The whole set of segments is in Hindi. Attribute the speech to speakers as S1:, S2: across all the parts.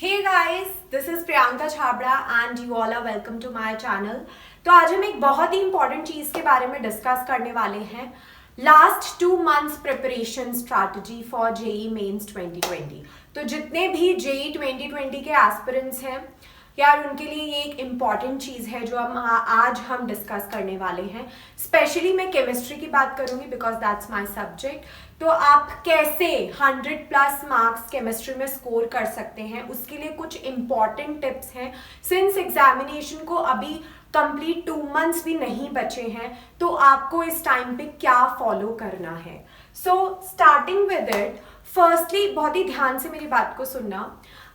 S1: Hey guys, this is Priyanka Chhabra and you all are welcome to my channel. तो आज हम एक बहुत ही इंपॉर्टेंट चीज़ के बारे में डिस्कस करने वाले हैं. Last 2 months preparation strategy for JEE mains 2020. तो जितने भी जेई 2020 के एस्पिरेंट्स हैं यार, उनके लिए ये एक इम्पॉर्टेंट चीज़ है जो आज हम डिस्कस करने वाले हैं. स्पेशली मैं केमिस्ट्री की बात करूँगी बिकॉज दैट्स माय सब्जेक्ट. तो आप कैसे 100+ मार्क्स केमिस्ट्री में स्कोर कर सकते हैं, उसके लिए कुछ इम्पॉर्टेंट टिप्स हैं. सिंस एग्जामिनेशन को अभी कंप्लीट 2 months भी नहीं बचे हैं, तो आपको इस टाइम पे क्या फॉलो करना है. So starting with it, firstly बहुत ही ध्यान से मेरी बात को सुनना.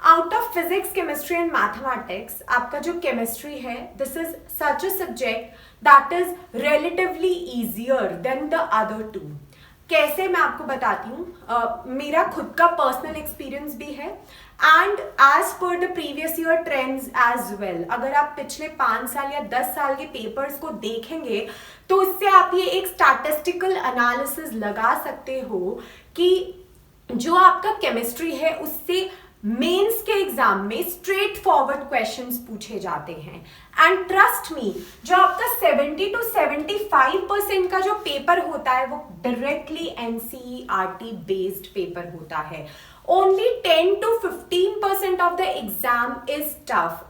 S1: Out of physics, chemistry and mathematics, आपका जो केमिस्ट्री है, this is such a subject that is relatively easier than the other two. कैसे, मैं आपको बताती हूँ. मेरा खुद का पर्सनल एक्सपीरियंस भी है and as per the previous year trends as well. अगर आप पिछले 5 साल या 10 साल के पेपर्स को देखेंगे तो उससे आप ये एक स्टैटिस्टिकल एनालिसिस लगा सकते हो कि जो आपका केमिस्ट्री है उससे मेंस के एग्जाम में स्ट्रेट फॉरवर्ड क्वेश्चंस पूछे जाते हैं. एंड ट्रस्ट मी, जो आपका 70 to 75% का जो पेपर होता है वो डायरेक्टली एनसीईआरटी बेस्ड पेपर होता है. Only 10 to 15% of the exam is tough.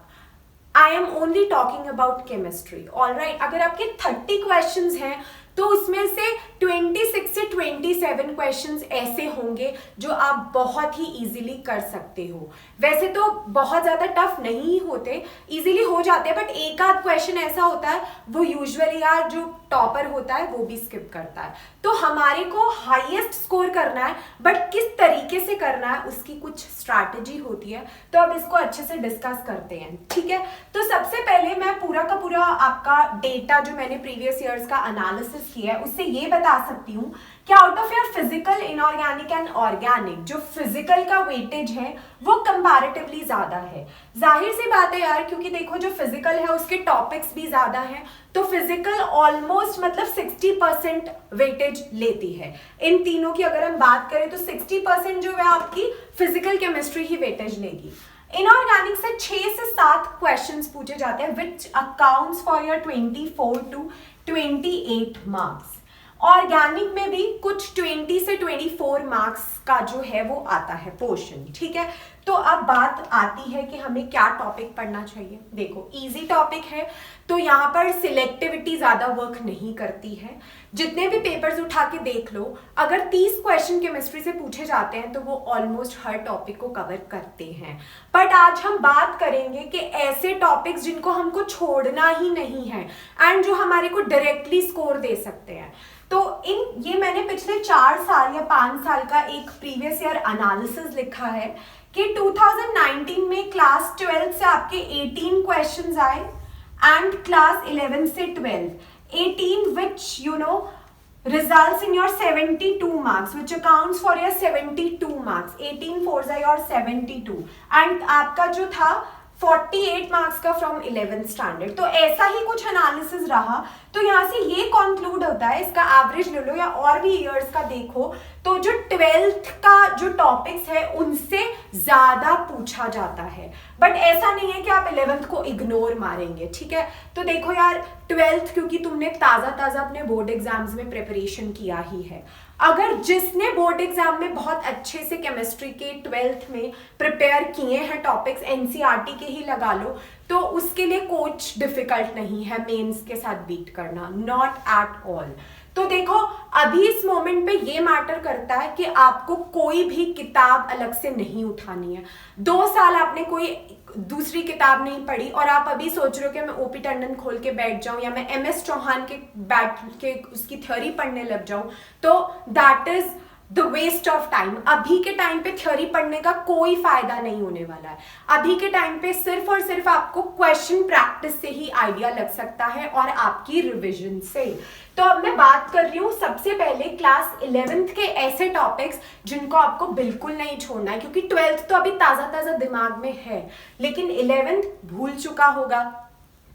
S1: I am only talking about chemistry. Alright, अगर आपके 30 क्वेश्चंस हैं तो उसमें से 26 से 27 क्वेश्चंस ऐसे होंगे जो आप बहुत ही इजीली कर सकते हो. वैसे तो बहुत ज़्यादा टफ नहीं होते, इजीली हो जाते हैं, बट एक आध क्वेश्चन ऐसा होता है वो यूजुअली यार जो टॉपर होता है वो भी स्किप करता है. तो हमारे को हाईएस्ट स्कोर करना है, बट किस तरीके से करना है उसकी कुछ स्ट्रैटेजी होती है. तो अब इसको अच्छे से डिस्कस करते हैं, ठीक है. तो सबसे पहले मैं पूरा का पूरा आपका डेटा जो मैंने प्रीवियस ईयर्स का एनालिसिस किया है उससे ये बता सकती हूँ कि out of your physical, inorganic and organic, जो फिजिकल का वेटेज है वो कंपैरेटिवली ज्यादा है. जाहिर सी बात है यार, क्योंकि देखो जो फिजिकल है उसके टॉपिक्स भी ज्यादा हैं, तो फिजिकल ऑलमोस्ट मतलब 60% वेटेज लेती है. इन तीनों की अगर हम बात करें तो 60% जो है आपकी फिजिकल केमिस्ट्री ही वेटेज लेगी. इनऑर्गेनिक से 6 से 7 क्वेश्चंस पूछे जाते हैं which accounts for your 24 to 28 marks. Organic में भी कुछ 20 से 24 मार्क्स का जो है वो आता है पोर्शन, ठीक है. तो अब बात आती है कि हमें क्या टॉपिक पढ़ना चाहिए. देखो, इजी टॉपिक है तो यहाँ पर सिलेक्टिविटी ज़्यादा वर्क नहीं करती है. जितने भी पेपर्स उठा के देख लो, अगर 30 क्वेश्चन केमिस्ट्री से पूछे जाते हैं तो वो ऑलमोस्ट हर टॉपिक को कवर करते हैं. बट आज हम बात करेंगे कि ऐसे टॉपिक्स जिनको हमको छोड़ना ही नहीं है एंड जो हमारे को डायरेक्टली स्कोर दे सकते हैं. तो ये मैंने पिछले 4 साल या 5 साल का एक प्रीवियस ईयर एनालिसिस लिखा है कि 2019 में क्लास 12 से आपके 18 क्वेश्चंस आए एंड क्लास 11 से 12. 18 which results in your 72 marks, which accounts for your 72 marks. 18 fours are your 72 and आपका जो था 48 मार्क्स का फ्रॉम 11th स्टैंडर्ड. तो ऐसा ही कुछ एनालिसिस रहा. तो यहाँ से ये कंक्लूड होता है, इसका एवरेज ले लो या और भी ईयर्स का देखो, तो जो 12th का जो टॉपिक्स है उनसे ज्यादा पूछा जाता है. बट ऐसा नहीं है कि आप 11th को इग्नोर मारेंगे, ठीक है. तो देखो यार, 12th क्योंकि तुमने ताज़ा अपने बोर्ड एग्जाम्स में प्रिपरेशन किया ही है. अगर जिसने बोर्ड एग्जाम में बहुत अच्छे से केमिस्ट्री के 12th में प्रिपेयर किए हैं टॉपिक्स, एनसीईआरटी के ही लगा लो, तो उसके लिए कुछ डिफिकल्ट नहीं है मेंस के साथ बीट करना, नॉट एट ऑल. तो देखो, अभी इस मोमेंट पे ये मैटर करता है कि आपको कोई भी किताब अलग से नहीं उठानी है. 2 साल आपने कोई दूसरी किताब नहीं पढ़ी और आप अभी सोच रहे हो कि मैं ओपी टंडन खोल के बैठ जाऊं या मैं एमएस चौहान के बैठ के उसकी थ्योरी पढ़ने लग जाऊं, तो that is the waste of time. अभी के टाइम पे थ्योरी पढ़ने का कोई फायदा नहीं होने वाला है. अभी के टाइम पे सिर्फ और सिर्फ आपको क्वेश्चन प्रैक्टिस से ही आइडिया लग सकता है और आपकी रिविजन से. तो अब मैं बात कर रही हूँ सबसे पहले क्लास 11th के ऐसे टॉपिक्स जिनको आपको बिल्कुल नहीं छोड़ना है, क्योंकि 12th तो अभी ताज़ा दिमाग में है लेकिन 11th भूल चुका होगा.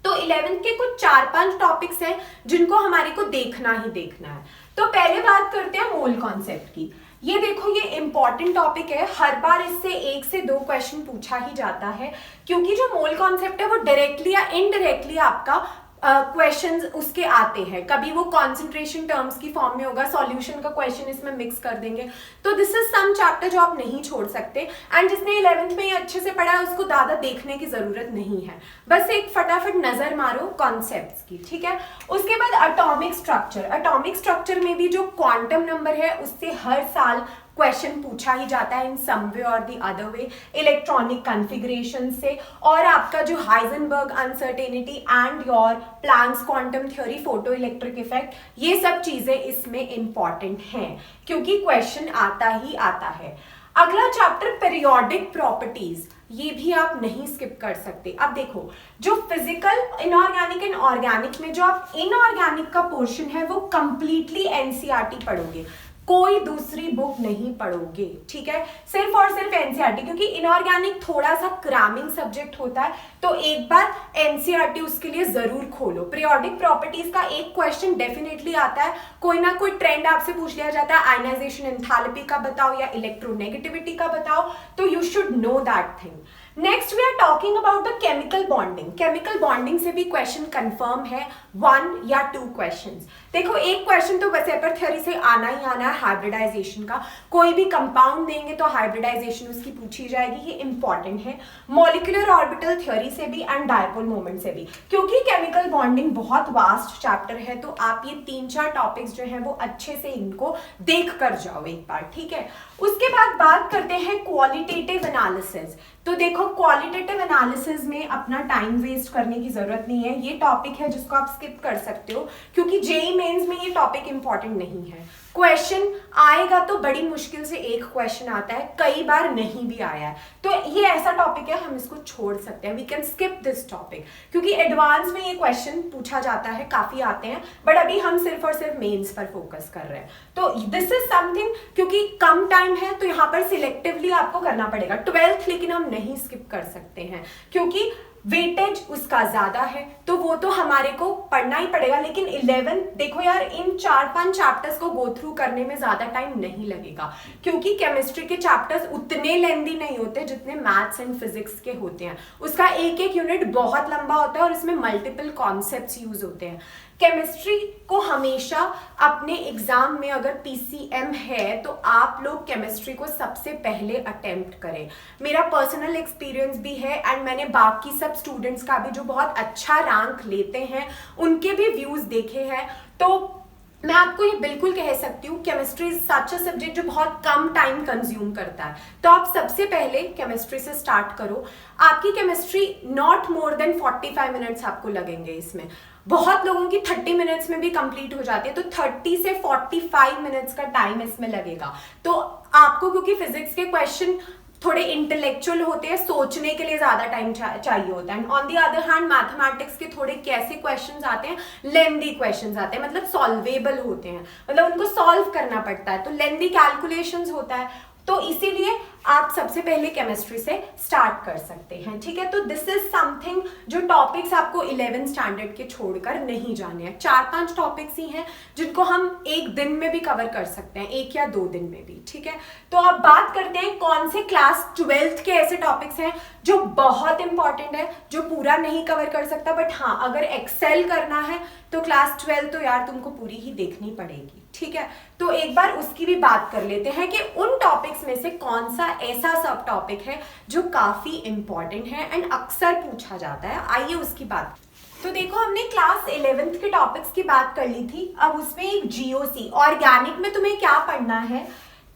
S1: तो 11th के कुछ 4-5 टॉपिक्स हैं जिनको हमारे को देखना ही देखना है. तो पहले बात करते हैं मोल कॉन्सेप्ट की. ये देखो, ये इंपॉर्टेंट टॉपिक है, हर बार इससे 1 से 2 क्वेश्चन पूछा ही जाता है, क्योंकि जो मोल कॉन्सेप्ट है वो डायरेक्टली या इनडायरेक्टली आपका क्वेश्चंस उसके आते हैं। कभी वो कॉन्सेंट्रेशन टर्म्स की फॉर्म में होगा, सॉल्यूशन का क्वेश्चन इसमें मिक्स कर देंगे। तो दिस इज सम चैप्टर जो आप नहीं छोड़ सकते, एंड जिसने 11th में ये अच्छे से पढ़ा है उसको ज़्यादा देखने की जरूरत नहीं है, बस एक फटाफट नजर मारो कॉन्सेप्ट्स की, ठीक है। उसके बाद एटॉमिक स्ट्रक्चर। एटॉमिक स्ट्रक्चर में भी जो क्वांटम नंबर है उससे हर साल क्वेश्चन पूछा ही जाता है इन सम वे और the other way, electronic configuration से, और आपका जो Heisenberg uncertainty and your Planck's quantum theory, photoelectric effect, ये सब चीजें इसमें इंपॉर्टेंट हैं क्योंकि क्वेश्चन आता ही आता है। अगला चैप्टर पीरियोडिक प्रॉपर्टीज, ये भी आप नहीं स्किप कर सकते। अब देखो, जो फिजिकल इनऑर्गेनिक एंड ऑर्गेनिक में जो आप इनऑर्गेनिक का पोर्शन है वो कंप्लीटली एनसीईआरटी पढ़ोगे, कोई दूसरी बुक नहीं पढ़ोगे, ठीक है, सिर्फ और सिर्फ एनसीईआरटी, क्योंकि इनऑर्गेनिक थोड़ा सा क्रामिंग सब्जेक्ट होता है, तो एक बार एनसीईआरटी उसके लिए जरूर खोलो। पीरियोडिक प्रॉपर्टीज का एक क्वेश्चन डेफिनेटली आता है, कोई ना कोई ट्रेंड आपसे पूछ लिया जाता है, आयनाइजेशन एंथैल्पी का बताओ या इलेक्ट्रोनेगेटिविटी का बताओ, तो you should know that thing. Next we are talking about the chemical bonding. Chemical bonding से भी क्वेश्चन कंफर्म है, 1 या 2 क्वेश्चंस। देखो, एक क्वेश्चन तो वेसेपर थ्योरी से आना ही आना है, हाइब्रिडाइजेशन का, कोई भी कंपाउंड देंगे तो हाइब्रिडाइजेशन उसकी पूछी जाएगी, ये इंपॉर्टेंट है। मॉलिक्यूलर ऑर्बिटल थ्योरी से भी एंड डायपोल मोमेंट से भी, क्योंकि केमिकल बॉन्डिंग बहुत वास्ट चैप्टर है, तो आप ये 3-4 टॉपिक्स जो हैं वो अच्छे से इनको देख कर जाओ एक बार, ठीक है। उसके बाद बात करते हैं क्वालिटेटिव एनालिसिस। तो देखो, क्वालिटेटिव एनालिसिस में अपना टाइम वेस्ट करने की जरूरत नहीं है, ये टॉपिक है जिसको आप स्किप कर सकते हो, क्योंकि जेईई मेंस में ये टॉपिक इंपॉर्टेंट नहीं है। क्वेश्चन आएगा तो बड़ी मुश्किल से एक क्वेश्चन आता है, कई बार नहीं भी आया है, तो ये ऐसा टॉपिक है हम इसको छोड़ सकते हैं, we can skip this topic, क्योंकि एडवांस में ये क्वेश्चन पूछा जाता है, काफी आते हैं, बट अभी हम सिर्फ और सिर्फ मेंस पर फोकस कर रहे हैं। तो दिस इज समथिंग, क्योंकि कम टाइम है तो यहाँ पर सिलेक्टिवली आपको करना पड़ेगा। 12th लेकिन हम नहीं स्किप कर सकते हैं, क्योंकि वेटेज उसका ज्यादा है, तो वो तो हमारे को पढ़ना ही पड़ेगा। लेकिन 11 देखो यार, इन 4-5 चैप्टर्स को गो थ्रू करने में ज्यादा टाइम नहीं लगेगा, क्योंकि केमिस्ट्री के चैप्टर्स उतने लेंदी नहीं होते जितने मैथ्स एंड फिजिक्स के होते हैं। उसका एक एक यूनिट बहुत लंबा होता है और इसमें मल्टीपल कॉन्सेप्ट्स यूज होते हैं। केमिस्ट्री को हमेशा अपने एग्जाम में अगर पीसीएम है तो आप लोग केमिस्ट्री को सबसे पहले अटेम्प्ट करें। मेरा पर्सनल एक्सपीरियंस भी है, एंड मैंने बाकी सब स्टूडेंट्स का भी जो बहुत अच्छा रैंक लेते हैं उनके भी व्यूज देखे हैं, तो मैं आपको ये बिल्कुल कह सकती हूँ, chemistry is such a subject जो बहुत कम टाइम कंज्यूम करता है, तो आप सबसे पहले केमिस्ट्री से स्टार्ट करो। आपकी chemistry not more than 45 minutes आपको लगेंगे इसमें, बहुत लोगों की 30 मिनट्स में भी कंप्लीट हो जाती है, तो 30 से 45 मिनट्स का टाइम इसमें लगेगा। तो आपको, क्योंकि फिजिक्स के क्वेश्चन थोड़े इंटेलेक्चुअल होते हैं, सोचने के लिए ज्यादा टाइम चाहिए होता है, on the other hand mathematics के थोड़े कैसे क्वेश्चंस आते हैं, लेंदी क्वेश्चंस आते हैं, मतलब सॉल्वेबल होते हैं, मतलब उनको सॉल्व करना पड़ता है, तो लेंदी कैलकुलेशंस होता है, तो इसीलिए आप सबसे पहले केमिस्ट्री से स्टार्ट कर सकते हैं, ठीक है। तो दिस इज समथिंग जो टॉपिक्स आपको 11th स्टैंडर्ड के छोड़कर नहीं जाने हैं। 4-5 टॉपिक्स ही हैं जिनको हम एक दिन में भी कवर कर सकते हैं, 1 या 2 दिन में भी, ठीक है। तो अब बात करते हैं कौन से क्लास 12th के ऐसे टॉपिक्स हैं जो बहुत इंपॉर्टेंट है, जो पूरा नहीं कवर कर सकता, बट हाँ अगर एक्सेल करना है तो क्लास 12 तो यार तुमको पूरी ही देखनी पड़ेगी, ठीक है। तो एक बार उसकी भी बात कर लेते हैं कि उन टॉपिक्स में से कौन सा ऐसा सब टॉपिक है जो काफी इंपॉर्टेंट है एंड अक्सर पूछा जाता है। आइए उसकी बात। तो देखो, हमने क्लास 11th के टॉपिक्स की बात कर ली थी, अब उसमें एक जीओसी, ऑर्गेनिक में तुम्हें क्या पढ़ना है,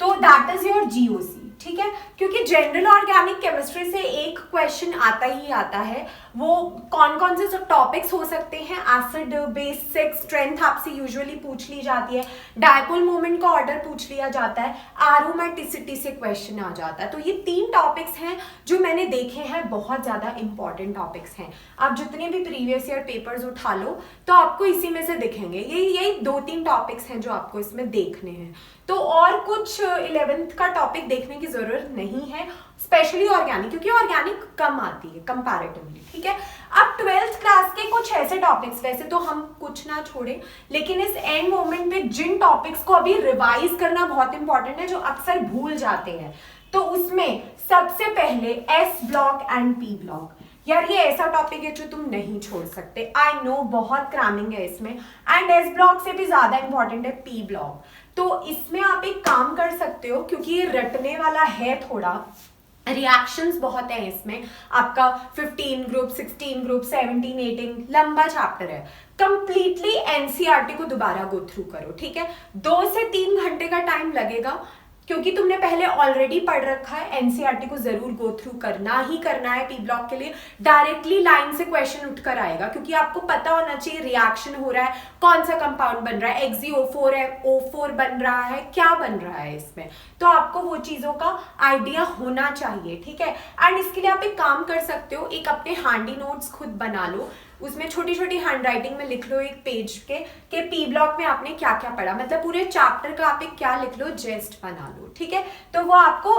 S1: तो दैट इज योर जीओसी, ठीक है। क्योंकि जनरल ऑर्गेनिक केमिस्ट्री से एक क्वेश्चन आता ही आता है, वो कौन कौन से टॉपिक्स हो सकते हैं, एसिड बेसिक स्ट्रेंथ आपसे यूजुअली पूछ ली जाती है, डायपोल मोमेंट का ऑर्डर पूछ लिया जाता है, एरोमेटिसिटी से क्वेश्चन आ जाता है। तो ये 3 टॉपिक्स हैं जो मैंने देखे हैं बहुत ज्यादा इंपॉर्टेंट टॉपिक्स हैं। आप जितने भी प्रीवियस ईयर पेपर्स उठा लो तो आपको इसी में से दिखेंगे, यही 2-3 टॉपिक्स हैं जो आपको इसमें देखने हैं। तो और कुछ 11th का टॉपिक देखने की जरूरत नहीं है, हैं, स्पेशली ऑर्गेनिक, क्योंकि ऑर्गेनिक कम आती है कंपैरेटिवली, ठीक है। अब 12th क्लास के कुछ ऐसे टॉपिक्स, वैसे तो हम कुछ ना छोड़े, लेकिन इस एंड मोमेंट पे जिन टॉपिक्स को अभी रिवाइज करना बहुत इंपॉर्टेंट है, जो अक्सर भूल जाते हैं, तो उसमें सबसे पहले S block and P block. यार ये ऐसा टॉपिक है जो तुम नहीं छोड़ सकते, आई नो बहुत क्रैमिंग है इसमें, एंड एस ब्लॉक से भी ज्यादा इंपॉर्टेंट है पी ब्लॉक। तो इसमें आप एक काम कर सकते हो, क्योंकि ये रटने वाला है थोड़ा, रिएक्शंस बहुत हैं इसमें, आपका 15 ग्रुप, 16 ग्रुप, 17, 18 लंबा चैप्टर है। कंप्लीटली एनसीईआरटी को दोबारा गो थ्रू करो, ठीक है। 2 से 3 घंटे का टाइम लगेगा, क्योंकि तुमने पहले ऑलरेडी पढ़ रखा है। एनसीईआरटी को जरूर गो थ्रू करना ही करना है। पी ब्लॉक के लिए डायरेक्टली लाइन से क्वेश्चन उठकर आएगा, क्योंकि आपको पता होना चाहिए रिएक्शन हो रहा है, कौन सा कंपाउंड बन रहा है, XeO4 है, O4 बन रहा है, क्या बन रहा है इसमें, तो आपको वो चीजों का आइडिया होना चाहिए, ठीक है। एंड इसके लिए आप एक काम कर सकते हो, एक अपने हैंडी नोट्स खुद बना लो, उसमें छोटी छोटी हैंड राइटिंग में लिख लो एक पेज के पी ब्लॉक में आपने क्या क्या पढ़ा, मतलब पूरे चैप्टर का आप एक क्या लिख लो, जेस्ट बना लो, ठीक है। तो वो आपको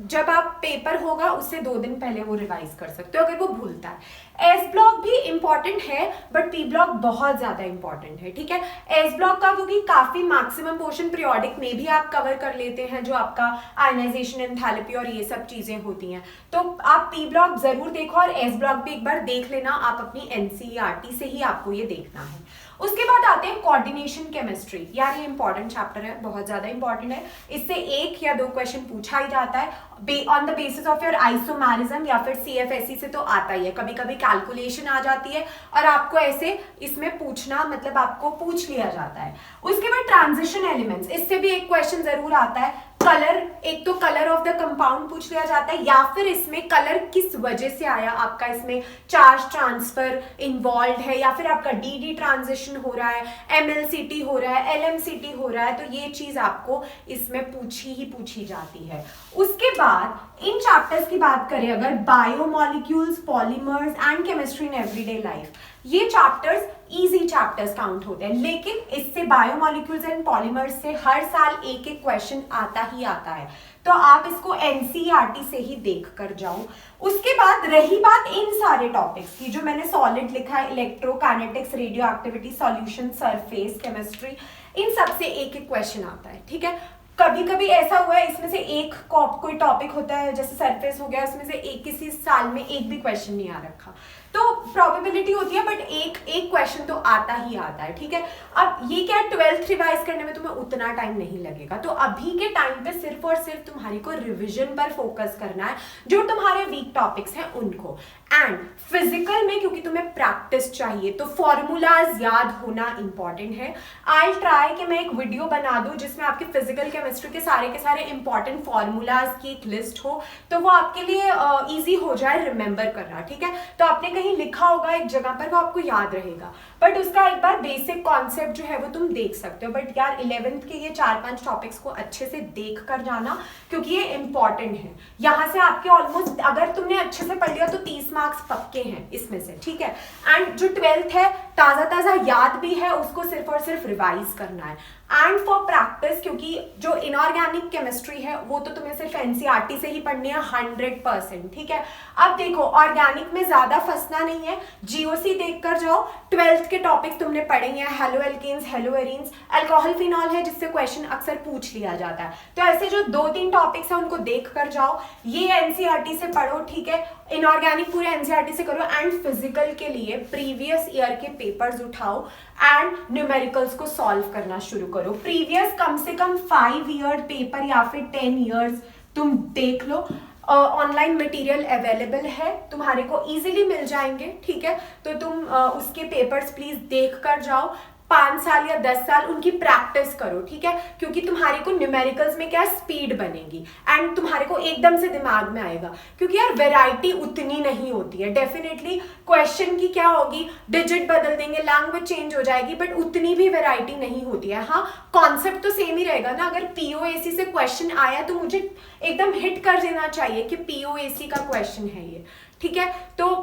S1: जब आप पेपर होगा उससे 2 दिन पहले वो रिवाइज कर सकते हो, अगर वो भूलता है। एस ब्लॉक भी इंपॉर्टेंट है, बट पी ब्लॉक बहुत ज्यादा इंपॉर्टेंट है, ठीक है। एस ब्लॉक का क्योंकि काफी मैक्सिमम पोर्शन पीरियोडिक में भी आप कवर कर लेते हैं, जो आपका आयनाइजेशन, एंथैल्पी और ये सब चीजें होती हैं, तो आप पी ब्लॉक जरूर देखो, और एस ब्लॉक भी एक बार देख लेना, आप अपनी एनसीईआरटी से ही आपको ये देखना है। उसके बाद आते हैं कोऑर्डिनेशन केमिस्ट्री। यार ये इंपॉर्टेंट चैप्टर है, बहुत ज्यादा इंपॉर्टेंट है, इससे 1 या 2 क्वेश्चन पूछा ही जाता है on the basis of your isomerism, या फिर CFSE से तो आता ही है, कभी कभी कैलकुलेशन आ जाती है और आपको ऐसे इसमें पूछना, मतलब आपको पूछ लिया जाता है। उसके बाद ट्रांजिशन एलिमेंट्स, इससे भी एक क्वेश्चन जरूर आता है। कलर, एक तो कलर ऑफ द कंपाउंड पूछ लिया जाता है, या फिर इसमें कलर किस वजह से आया, आपका इसमें चार्ज ट्रांसफर इन्वॉल्व है, या फिर आपका DD ट्रांजिशन हो रहा है, MLCT हो रहा है, LMCT हो रहा है, तो ये चीज आपको इसमें पूछी जाती है। उसके बाद इन चैप्टर्स की बात करें अगर, biomolecules, polymers and chemistry in everyday life, ये चैप्टर्स इजी चैप्टर्स काउंट होते हैं, लेकिन इससे बायोमोलिक्यूल्स एंड पॉलीमर्स से हर साल एक एक क्वेश्चन आता ही आता है, तो आप इसको एनसीईआरटी से ही देख कर जाओ। उसके बाद रही बात इन सारे टॉपिक्स की जो मैंने सॉलिड लिखा है, electrokinetics, radioactivity, solution, surface chemistry, इन सब से एक एक क्वेश्चन आता है, ठीक है। कभी कभी ऐसा हुआ है इसमें से एक कोई टॉपिक होता है, जैसे सरफेस हो गया, उसमें से एक किसी साल में एक भी क्वेश्चन नहीं आ रखा, तो प्रोबेबिलिटी होती है, बट एक क्वेश्चन तो आता ही आता है, ठीक है। अब ये क्या, 12th रिवाइज करने में तुम्हें उतना टाइम नहीं लगेगा, तो अभी के टाइम पे सिर्फ और सिर्फ तुम्हारी को रिविजन पर फोकस करना है, जो तुम्हारे वीक टॉपिक्स हैं उनको। एंड फिजिकल में क्योंकि तुम्हें प्रैक्टिस चाहिए, तो फॉर्मूलाज याद होना इंपॉर्टेंट है। आई ट्राई कि मैं एक वीडियो बना दूं जिसमें आपके फिजिकल केमिस्ट्री के सारे इंपॉर्टेंट फॉर्मूलाज की एक लिस्ट हो, तो वो आपके लिए इजी हो जाए रिमेंबर करना, ठीक है। तो आपने कहीं लिखा होगा एक जगह पर, वो आपको याद रहेगा, बट उसका एक बार बेसिक कॉन्सेप्ट जो है वो तुम देख सकते हो। बट यार 11th के ये 4-5 टॉपिक्स को अच्छे से देख कर जाना, क्योंकि ये इंपॉर्टेंट है। यहाँ से आपके ऑलमोस्ट, अगर तुमने अच्छे से पढ़ लिया तो 30 मार्क्स पक्के हैं इसमें से, ठीक है। एंड जो 12th है ताजा याद भी है, उसको सिर्फ और सिर्फ रिवाइज करना है। एंड फॉर प्रैक्टिस, क्योंकि जो इनऑर्गेनिक केमिस्ट्री है वो तो तुम्हें सिर्फ एनसीईआरटी से ही पढ़नी है 100%, ठीक है। अब देखो ऑर्गेनिक में ज्यादा फंसना नहीं है, जीओसी देख कर जाओ। 12th के टॉपिक तुमने पढ़े हैं, haloalkanes, haloarenes, alcohol phenol है जिससे क्वेश्चन अक्सर पूछ लिया जाता है, तो ऐसे जो 2-3 टॉपिक्स है उनको देख कर जाओ। ये एनसीईआरटी से पढ़ो, ठीक है। इनऑर्गेनिक पूरे एनसीईआरटी से करो। एंड फिजिकल के लिए प्रीवियस ईयर के पेपर्स उठाओ एंड न्यूमेरिकल्स को सॉल्व करना शुरू करो। प्रीवियस कम से कम 5 ईयर पेपर या फिर 10 ईयर्स तुम देख लो। ऑनलाइन मटेरियल अवेलेबल है, तुम्हारे को इजीली मिल जाएंगे, ठीक है। तो तुम उसके पेपर्स प्लीज देख कर जाओ। 5 साल या 10 साल उनकी प्रैक्टिस करो, ठीक है, क्योंकि तुम्हारे को न्यूमेरिकल्स में क्या स्पीड बनेगी एंड तुम्हारे को एकदम से दिमाग में आएगा, क्योंकि यार वैरायटी उतनी नहीं होती है। डेफिनेटली क्वेश्चन की क्या होगी, डिजिट बदल देंगे, लैंग्वेज चेंज हो जाएगी, बट उतनी भी वैरायटी नहीं होती है। हाँ, कॉन्सेप्ट तो सेम ही रहेगा ना। अगर पीओएसी से क्वेश्चन आया तो मुझे एकदम हिट कर देना चाहिए कि पीओएसी का क्वेश्चन है ये, ठीक है। तो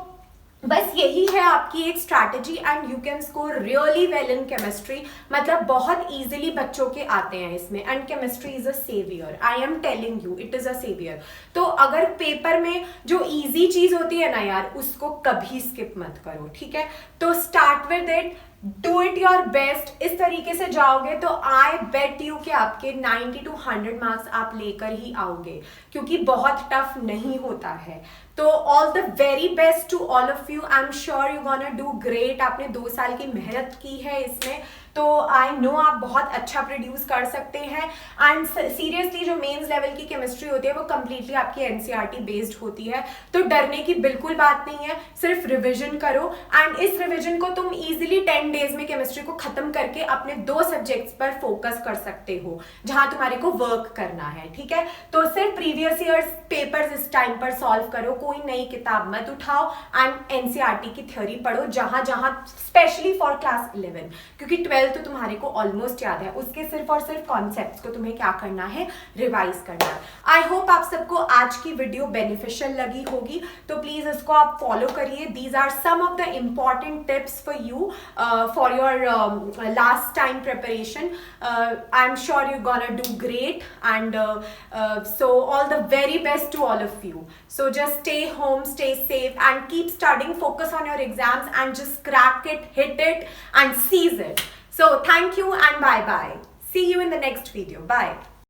S1: बस यही है आपकी एक strategy and you can score really well in chemistry. मतलब बहुत इजीली बच्चों के आते हैं इसमें, and chemistry is a saviour, I am telling you, it is a saviour. तो अगर पेपर में जो इजी चीज होती है ना यार, उसको कभी स्किप मत करो, ठीक है। तो start with it, do it your best. इस तरीके से जाओगे तो आई बेट यू कि आपके 90 to 100 मार्क्स आप लेकर ही आओगे, क्योंकि बहुत टफ नहीं होता है। तो all the very best to all of you, I am sure you gonna do great. आपने 2 साल की मेहनत की है इसमें, तो आई नो आप बहुत अच्छा प्रोड्यूस कर सकते हैं। एंड सीरियसली जो मेंस लेवल की केमिस्ट्री होती है वो कंप्लीटली आपकी एनसीईआरटी बेस्ड होती है, तो डरने की बिल्कुल बात नहीं है, सिर्फ रिविजन करो। एंड इस रिविजन को तुम इजीली 10 डेज में केमिस्ट्री को खत्म करके अपने 2 सब्जेक्ट्स पर फोकस कर सकते हो जहां तुम्हारे को वर्क करना है, ठीक है। तो सिर्फ प्रीवियस ईयर पेपर्स इस टाइम पर सॉल्व करो, कोई नई किताब मत उठाओ, एंड एनसीईआरटी की थ्योरी पढ़ो जहां जहां, स्पेशली फॉर क्लास 11, क्योंकि 12 तो तुम्हारे को ऑलमोस्ट याद है, उसके सिर्फ और सिर्फ कॉन्सेप्ट्स को तुम्हें क्या करना है, रिवाइज करना है। आई होप आप सबको आज की वीडियो बेनिफिशियल लगी होगी, तो प्लीज इसको आप फॉलो करिए। These are some of the important tips for you for your last time preparation. I am sure you gonna do great, and so all the very best to all of you. So just stay home, stay safe, and keep studying, focus on your exams, and just crack it, hit it, and seize it. So thank you and bye bye. See you in the next video. Bye.